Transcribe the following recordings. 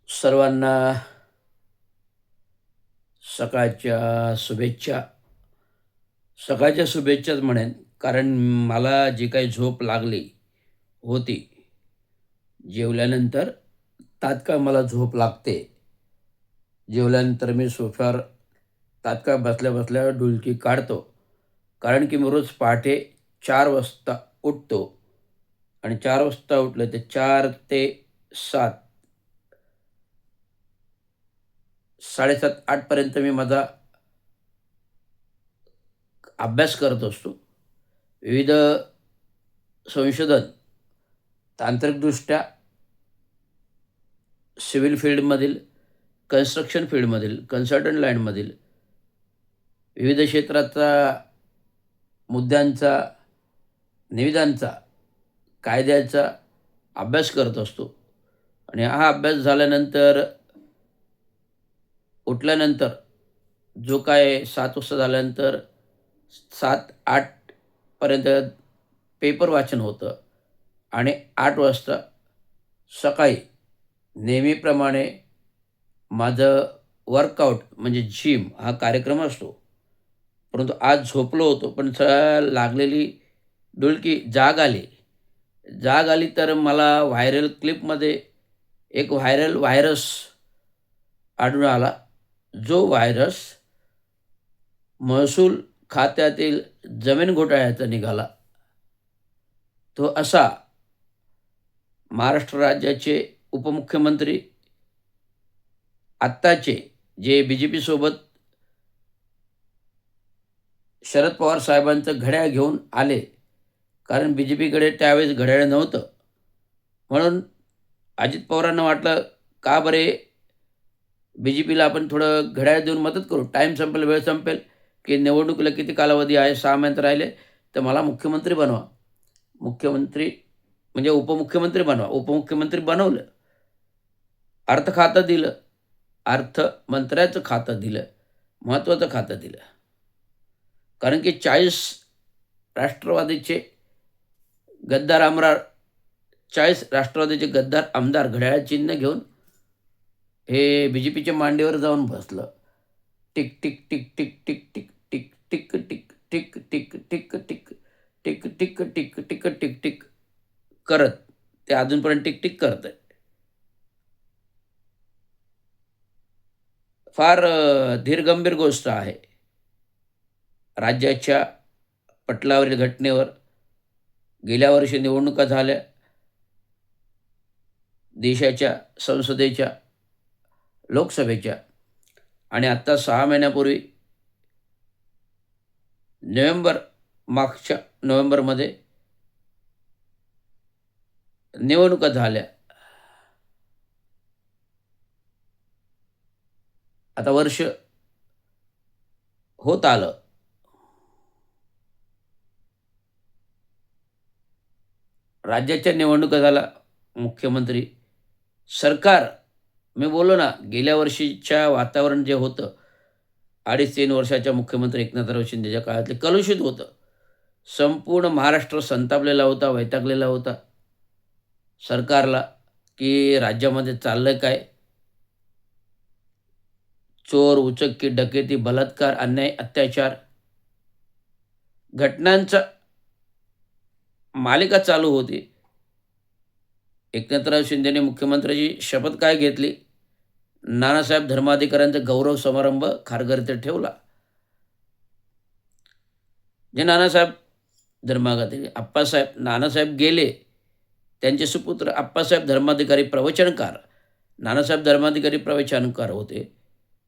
सर्वांना सकाळच्या शुभेच्छा. सकाळच्या शुभेच्छाच म्हणेन, कारण मला जी काही झोप लागली होती, जेवल्यानंतर तात्काळ मला झोप लागते. जेवल्यानंतर मी सोफ्यावर तात्काळ बसल्या-बसल्या डुलकी काढतो. कारण की मी रोज पहाटे 4 वाजता उठतो आणि 4 वाजता उठलं तर 4 ते 7, 7:30, 8 पर्यंत मी माझा अभ्यास करत असतो. विविध संशोधन, तांत्रिकदृष्ट्या सिव्हिल फील्डमधील, कन्स्ट्रक्शन फील्डमधील, कन्सल्टंट लाईनमधील विविध क्षेत्राचा, मुद्द्यांचा, निविदांचा, कायद्याचा अभ्यास करत असतो आणि हा अभ्यास झाल्यानंतर उठल्यानंतर जो काय 7 वाजता झाल्यानंतर 7-8 पर्यंत पेपर वाचन होतं आणि 8 वाजता सकाळी नेहमीप्रमाणे माझं वर्कआउट म्हणजे जिम हा कार्यक्रम असतो. परंतु आज झोपलो होतो, पण लागलेली डुलकी जाग आली. जाग आली तर मला व्हायरल क्लिपमध्ये एक व्हायरल व्हायरस आढळून आला. जो व्हायरस महसूल खात्यातील जमीन घोटाळ्याचा निघाला. तो असा महाराष्ट्र राज्याचे उपमुख्यमंत्री आत्ताचे जे बी-जे-पी सोबत शरद पवार साहेबांचं घड्याळ घेऊन आले. कारण बी-जे-पीकडे त्यावेळेस घड्याळ नव्हतं. म्हणून अजित पवारांना वाटलं, का बरे बी-जे-पीला आपण थोडं घड्याळ देऊन मदत करू. टाईम संपेल, वेळ संपेल, की निवडणुकीला किती कालावधी आहे, 6 महिने राहिले, तर मला मुख्यमंत्री बनवा. मुख्यमंत्री म्हणजे उपमुख्यमंत्री बनवा. उपमुख्यमंत्री बनवलं. अर्थ खातं दिलं. अर्थमंत्र्याचं खातं दिलं. महत्त्वाचं खातं दिलं. कारण की 40 राष्ट्रवादीचे गद्दार आमदार 40 राष्ट्रवादीचे गद्दार आमदार घड्याळ चिन्ह घेऊन हे बी-जे-पीच्या मांडीवर जाऊन बसलं. Tick, tick, tick, tick, tick, tick, tick, tick, tick, tick, tick, tick, tick, tick, tick, tick, tick, tick, tick करत ते अजूनपर्यंत टिक-टिक करतंय. फार धीरगंभीर गोष्ट आहे. राज्याच्या पटलावरील घटनेवर गेल्या वर्षी निवडणुका झाल्या. देशाच्या संसदेच्या, लोकसभेच्या आणि आत्ता 6 महिन्यापूर्वी मागच्या नोव्हेंबरमध्ये निवडणुका झाल्या. आता वर्ष होत आलं. राज्याच्या निवडणुका झाल्या. मुख्यमंत्री, सरकार मी बोललो ना, गेल्या वर्षीच्या वातावरण जे होतं, 2.5-3 वर्षाच्या मुख्यमंत्री एकनाथराव शिंदेच्या काळातले कलुषित होतं. संपूर्ण महाराष्ट्र संतापलेला होता, वैतागलेला होता. सरकारला, की राज्यामध्ये चाललंय काय? चोर, उचक्की, डकेती, बलात्कार, अन्याय, अत्याचार घटनांचा मालिका चालू होती. एकनाथराव शिंदेने मुख्यमंत्र्याची शपथ काय घेतली? नानासाहेब धर्माधिकाऱ्यांचा गौरव समारंभ खारघर इथे ठेवला. जे नानासाहेब धर्माधिकारी नानासाहेब गेले, त्यांचे सुपुत्र आप्पासाहेब धर्माधिकारी प्रवचनकार. नानासाहेब धर्माधिकारी प्रवचनकार होते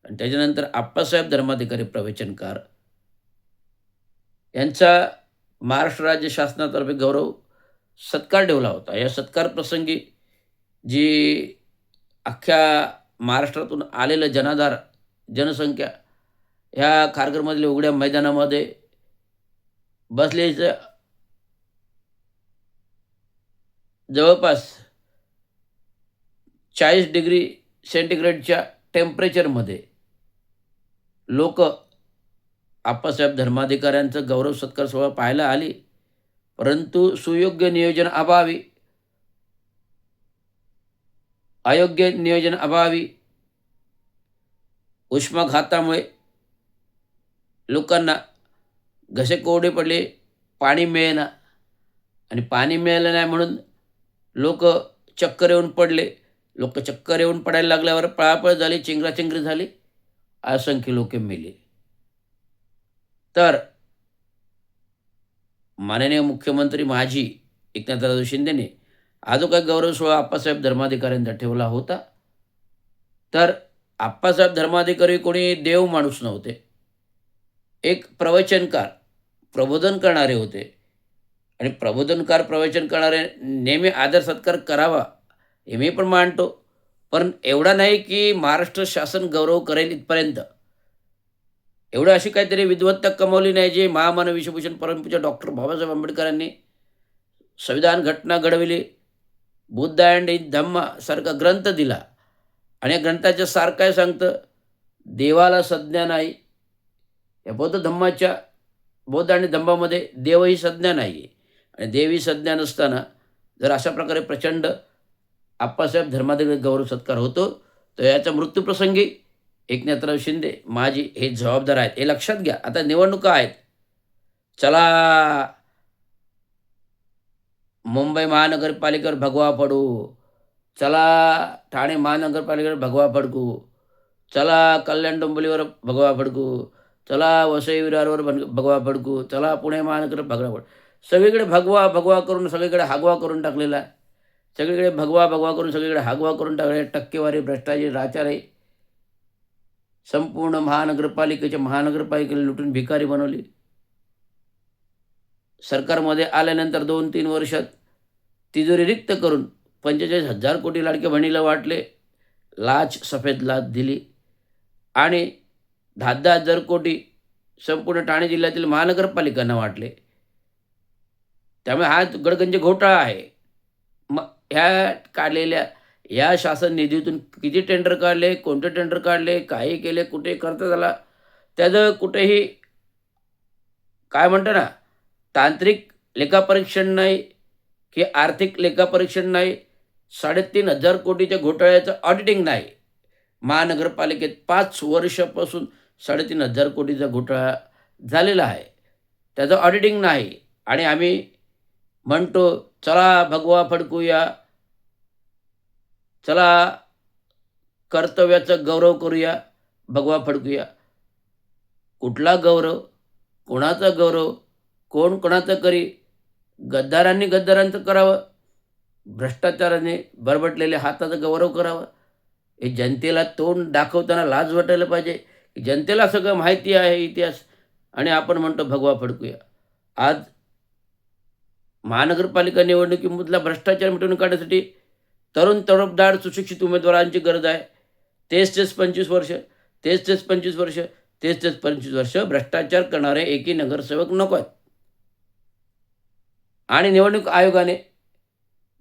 आणि त्याच्यानंतर आप्पासाहेब धर्माधिकारी प्रवचनकार यांचा महाराष्ट्र राज्य शासनातर्फे गौरव सत्कार ठेवला होता. या सत्कार प्रसंगी जी अख्ख्या महाराष्ट्रातून आलेलं जनाधार, जनसंख्या ह्या खारघरमधल्या उघड्या मैदानामध्ये बसल्याचं जवळपास 40 डिग्री सेंटिग्रेडच्या टेम्परेचरमध्ये लोकं आप्पासाहेब धर्माधिकाऱ्यांचा गौरव सत्कार सोहळा पाहायला आली. परंतु सुयोग्य नियोजन अभावी अयोग्य नियोजन अभावी, उष्माघातामुळे लोकांना घसे कोरडे पडले, पाणी मिळेना आणि पाणी मिळालं नाही म्हणून लोक चक्कर येऊन पडले. लोक चक्कर येऊन पडायला लागल्यावर पळापळ झाली, चेंगराचेंगरी झाली, असंख्य लोक मेली. तर माननीय मुख्यमंत्री माजी एकनाथराव शिंदेने हा जो काही गौरव सोहळा आप्पासाहेब धर्माधिकाऱ्यांचा ठेवला होता, तर आप्पासाहेब धर्माधिकारी कोणी देव माणूस नव्हते. एक प्रवचनकार, प्रबोधन करणारे होते आणि प्रबोधनकार, प्रवचन करणारे नेहमी आदर सत्कार करावा, हे मी पण मानतो. पण एवढा नाही की महाराष्ट्र शासन गौरव करेल इथपर्यंत. एवढं अशी काहीतरी विद्वत्ता कमावली नाही, जे महामानव विश्वभूषण परमपूज्य डॉक्टर बाबासाहेब आंबेडकरांनी संविधान घटना घडविली, बुद्ध अँड इन धम्मा सारखा ग्रंथ दिला आणि या ग्रंथाचं सार काय सांगतं? देवाला संज्ञा नाही. या बौद्ध आणि धम्मामध्ये देव ही संज्ञा नाही आहे आणि देव ही संज्ञा नसताना जर अशा प्रकारे प्रचंड आप्पासाहेब धर्माधिकारी गौरव सत्कार होतो, तर याच्या मृत्यूप्रसंगी एकनाथराव शिंदे माजी हे जबाबदार आहेत, हे लक्षात घ्या. आता निवडणुका आहेत. चला मुंबई महानगरपालिकेवर भगवा पडू, चला ठाणे महानगरपालिकेवर भगवा फडकू, चला कल्याण डोंबिवलीवर भगवा फडकू, चला वसई विरारवर भगवा फडकू, चला पुणे महानगर भगवा फडकू. सगळीकडे भगवा भगवा करून सगळीकडे हागवा करून टाकलेला आहे. सगळीकडे भगवा भगवा करून सगळीकडे हागवा करून टाकले. टक्केवारी, भ्रष्टाचारी, राचारी संपूर्ण महानगरपालिकेला लुटून भिकारी बनवली. सरकारमध्ये आल्यानंतर 2-3 वर्षात तिजोरी रिक्त करून 45,000 कोटी लाडक्या बहिणीला वाटले. सफेद लाच दिली आणि 10,000 कोटी संपूर्ण ठाणे जिल्ह्यातील महानगरपालिकांना वाटले. त्यामुळे हा गडगंज घोटाळा आहे. मग ह्या काढलेल्या या शासन निधीतून किती टेंडर काढले, कोणते टेंडर काढले, काही केले, कुठे करता आला, त्याचं कुठेही काय म्हणतो ना, तांत्रिक लेखापरीक्षण नाही की आर्थिक लेखापरीक्षण नाही. 3,500 कोटीच्या घोटाळ्याचं ऑडिटिंग नाही. महानगरपालिकेत 5 वर्षापासून 3,500 कोटीचा घोटाळा झालेला आहे. त्याचं ऑडिटिंग नाही आणि आम्ही म्हणतो चला भगवा फडकूया, चला कर्तव्याचा गौरव करूया, भगवा फडकूया. कुठला गौरव? कोणाचा गौरव? कोण कोणाचं करी? गद्दारांनी गद्दारांचं करावं, भ्रष्टाचाराने बरबटलेल्या हाताचा गौरव करावा. हे जनतेला तोंड दाखवताना लाज वाटायला पाहिजे की जनतेला सगळं माहिती आहे इतिहास आणि आपण म्हणतो भगवा फडकूया. आज महानगरपालिका निवडणुकीमधला भ्रष्टाचार मिटवून काढण्यासाठी तरुण तडफदार सुशिक्षित उमेदवारांची गरज आहे. तेच 25 वर्ष, तेच 25 वर्ष, तेच 25 वर्ष भ्रष्टाचार करणारे एकही नगरसेवक नको आहेत. आणि निवडणूक आयोगाने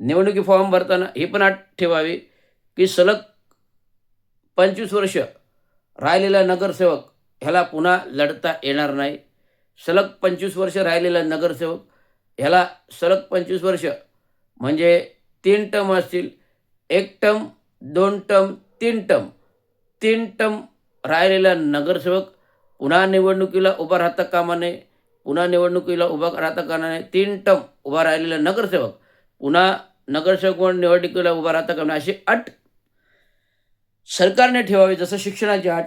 निवडणुकी फॉर्म भरताना हे पण अट ठेवावी की सलग 25 वर्ष राहिलेला नगरसेवक ह्याला पुन्हा लढता येणार नाही. सलग 25 वर्ष राहिलेला नगरसेवक ह्याला सलग 25 वर्ष म्हणजे 3 टर्म असतील, 1 टर्म, 2 टर्म, 3 टर्म, 3 टर्म राहिलेला नगरसेवक पुन्हा निवडणुकीला उभा राहता कामा नये. पुन्हा निवडणुकीला उभा राहता कामा नये. 3 टर्म उभा राहिलेला नगरसेवक पुन्हा नगरसेवक म्हणून निवडणुकीला उभा राहता कामा नये, अशी अट सरकारने ठेवावी. जसं शिक्षणाची अट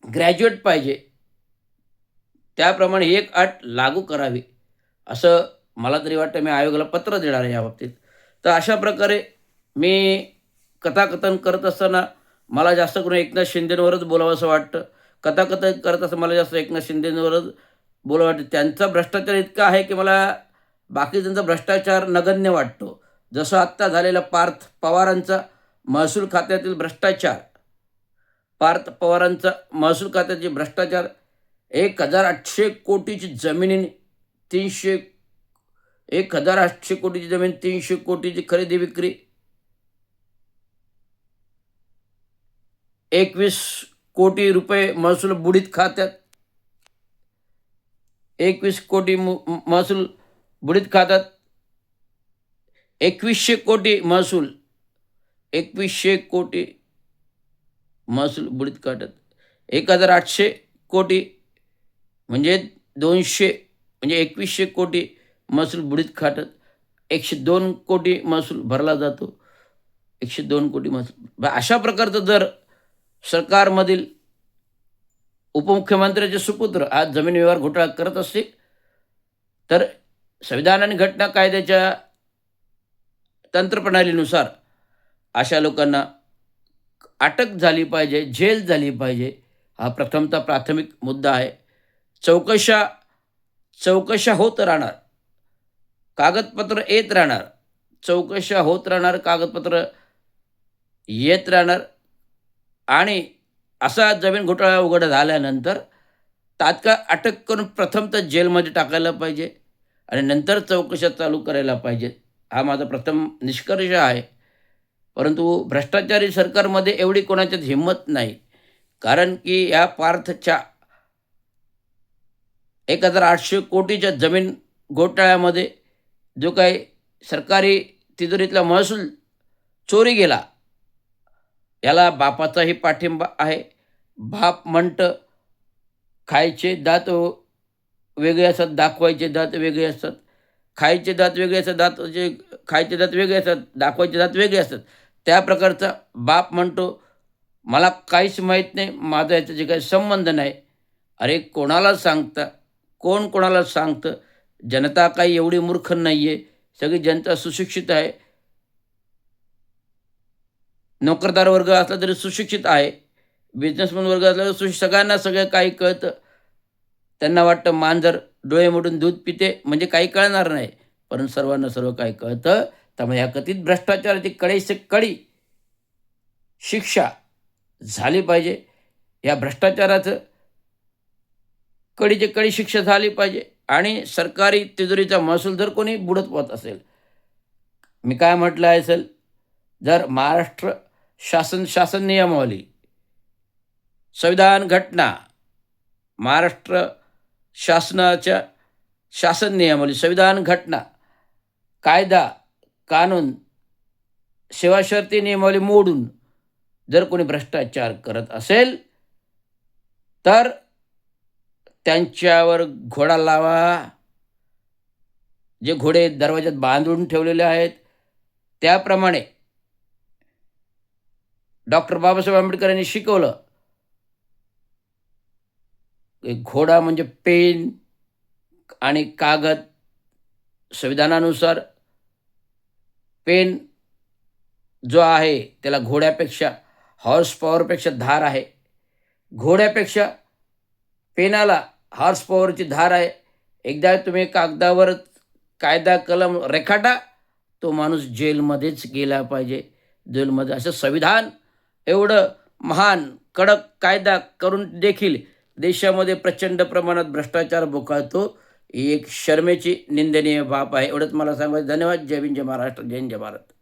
ग्रॅज्युएट पाहिजे, त्याप्रमाणे एक अट लागू करावी, असं मला तरी वाटतं. मी आयोगाला पत्र देणार आहे याबाबतीत. तर अशा प्रकारे मी कथाकथन करत असताना मला जास्त करून एकनाथ शिंदेंवरच बोलावंसं वाटतं. कथाकथन करत असताना मला जास्त एकनाथ शिंदेंवरच बोलावं वाटतं. त्यांचा भ्रष्टाचार इतका आहे की मला बाकीच्यांचा भ्रष्टाचार नगण्य वाटतो. जसं आत्ता झालेला पार्थ पवारांचा महसूल खात्यातील भ्रष्टाचार, पार्थ पवारांचा महसूल खात्याचे भ्रष्टाचार, 1,800 कोटीची जमिनी, 1,800 कोटीची जमीन, 300 कोटीची खरेदी विक्री, 21 कोटी रुपये महसूल बुडीत खात्यात, 21 कोटी महसूल बुडीत खात्यात, 2,100 कोटी महसूल 2100 कोटी महसूल बुडीत काढत. 1800 कोटी म्हणजे 200 म्हणजे 2100 कोटी महसूल बुडीत खातात. 102 कोटी महसूल भरला जातो. 102 कोटी महसूल. अशा प्रकारचं जर सरकारमधील उपमुख्यमंत्र्याचे सुपुत्र आज जमीन व्यवहार घोटाळा करत असतील, तर संविधान आणि घटना कायद्याच्या तंत्रप्रणालीनुसार अशा लोकांना अटक झाली पाहिजे, जेल झाली पाहिजे. हा प्रथमतः प्राथमिक मुद्दा आहे. चौकशा चौकशा होत राहणार. कागदपत्र येत राहणार. चौकशा होत राहणार, कागदपत्र येत राहणार आणि असा जमीन घोटाळा उघड झाल्यानंतर तात्काळ अटक करून प्रथमतः जेलमध्ये टाकायला पाहिजे आणि नंतर चौकशा चालू करायला पाहिजेत. हा माझा प्रथम निष्कर्ष आहे. परंतु भ्रष्टाचारी सरकारमध्ये एवढी कोणाच्यात हिंमत नाही. कारण की या पार्थच्या 1800 कोटीच्या जमीन घोटाळ्यामध्ये जो काही सरकारी तिजोरीतला महसूल चोरी गेला, याला बापाचाही पाठिंबा आहे. बाप म्हणतं, खायचे दात वेगळे असतात, दाखवायचे दात वेगळे असतात. खायचे दात वेगळे असतात, खायचे दात वेगळे असतात, दाखवायचे दात वेगळे असतात. त्या प्रकारचा बाप म्हणतो, मला काहीच माहीत नाही, माझा याच्याशी काही संबंध नाही. अरे कोणाला सांगता? कोण कोणाला सांगतं? जनता काही एवढी मूर्ख नाही आहे. सगळी जनता सुशिक्षित आहे. नोकरदार वर्ग असला तरी सुशिक्षित आहे. बिझनेसमन वर्ग असला तरी सगळ्यांना सगळं काही कळतं. त्यांना वाटतं मांजर डोळे मिटून दूध पिते म्हणजे काही कळणार नाही. परंतु सर्वांना सर्व काही कळतं. त्यामुळे या कथित भ्रष्टाचाराची कडी कडी शिक्षा झाली पाहिजे. या भ्रष्टाचाराचं कडीची कडी शिक्षा झाली पाहिजे आणि सरकारी तिजोरीचा महसूल जर कोणी बुडत असेल, मी काय म्हटलं असेल, जर महाराष्ट्र शासन नियमावली, संविधान घटना, महाराष्ट्र शासनाच्या शासन नियमावली, संविधान घटना, कायदा, कानून, सेवा शर्ती नियमावली मोडून जर कोणी भ्रष्टाचार करत असेल, तर त्यांच्यावर घोडा लावा. जे घोडे दरवाजात बांधून ठेवलेले आहेत, त्याप्रमाणे डॉक्टर बाबासाहेब आंबेडकर यांनी शिकवलं, एक घोडा म्हणजे पेन आणि कागद. संविधानानुसार पेन जो आहे त्याला घोड्यापेक्षा हॉर्स पॉवरपेक्षा धार आहे. घोड्यापेक्षा पेनाला हॉर्स पॉवरची धार आहे. एकदा तुम्ही कागदावर कायदा कलम रेखाटा, तो माणूस जेलमध्येच गेला पाहिजे. जेलमध्ये असं संविधान एवढं महान कडक कायदा करून देखील देशामध्ये प्रचंड प्रमाणात भ्रष्टाचार बोकाळतो, ही एक शरमेची निंदनीय बाब आहे. एवढंच मला सांगायचं. धन्यवाद. जय भीम, जय महाराष्ट्र, जय हिंद, जय भारत.